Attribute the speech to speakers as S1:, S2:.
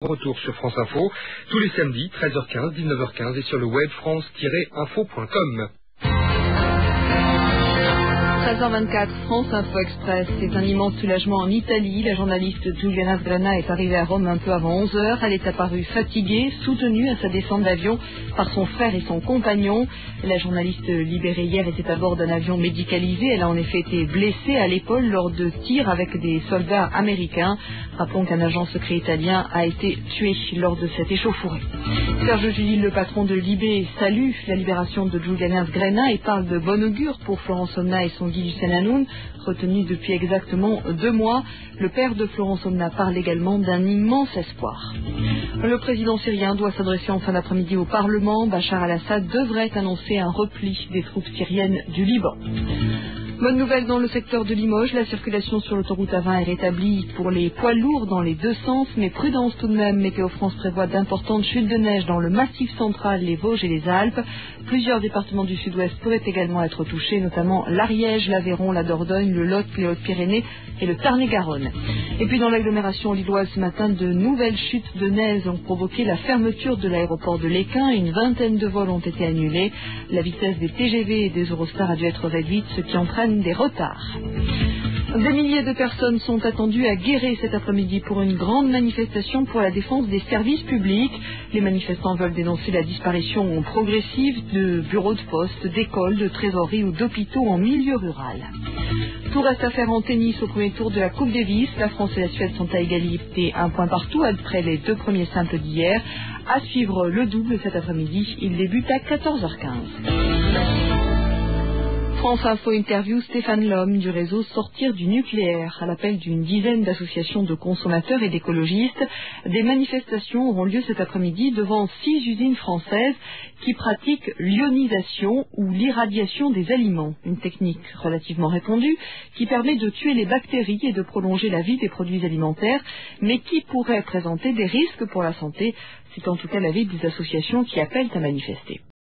S1: Retour sur France Info, tous les samedis, 13h15, 19h15 et sur le web france-info.com.
S2: 13h24, France Info Express. C'est un immense soulagement en Italie. La journaliste Giuliana Sgrena est arrivée à Rome un peu avant 11h. Elle est apparue fatiguée, soutenue à sa descente d'avion par son frère et son compagnon. La journaliste libérée hier était à bord d'un avion médicalisé. Elle a en effet été blessée à l'épaule lors de tirs avec des soldats américains. Rappelons qu'un agent secret italien a été tué lors de cette échauffourée. Serge Judill, le patron de Libé, salue la libération de Giuliana Sgrena et parle de bon augure pour Florence Onna et son Guy Hussein-Hanoun, retenu depuis exactement 2 mois. Le père de Florence Onna parle également d'un immense espoir. Le président syrien doit s'adresser en fin d'après-midi au Parlement. Bachar al-Assad devrait annoncer un repli des troupes syriennes du Liban. Bonne nouvelle dans le secteur de Limoges, la circulation sur l'autoroute A20 est rétablie pour les poids lourds dans les deux sens, mais prudence tout de même. Météo France prévoit d'importantes chutes de neige dans le massif central, les Vosges et les Alpes. Plusieurs départements du sud-ouest pourraient également être touchés, notamment l'Ariège, l'Aveyron, la Dordogne, le Lot, les Hautes-Pyrénées et le Tarn-et-Garonne. Et puis dans l'agglomération lilloise ce matin, de nouvelles chutes de neige ont provoqué la fermeture de l'aéroport de Léquin. Une vingtaine de vols ont été annulés. La vitesse des TGV et des Eurostars a dû être réduite, ce qui entraîne des retards. Des milliers de personnes sont attendues à Guéret cet après-midi pour une grande manifestation pour la défense des services publics. Les manifestants veulent dénoncer la disparition progressive de bureaux de poste, d'écoles, de trésoreries ou d'hôpitaux en milieu rural. Tout reste à faire en tennis au premier tour de la Coupe Davis. La France et la Suède sont à égalité, 1 point partout après les 2 premiers simples d'hier. À suivre le double cet après-midi. Il débute à 14h15. France Info interview Stéphane Lhomme du réseau Sortir du nucléaire. À l'appel d'une dizaine d'associations de consommateurs et d'écologistes, des manifestations auront lieu cet après-midi devant 6 usines françaises qui pratiquent l'ionisation ou l'irradiation des aliments. Une technique relativement répandue qui permet de tuer les bactéries et de prolonger la vie des produits alimentaires, mais qui pourrait présenter des risques pour la santé. C'est en tout cas l'avis des associations qui appellent à manifester.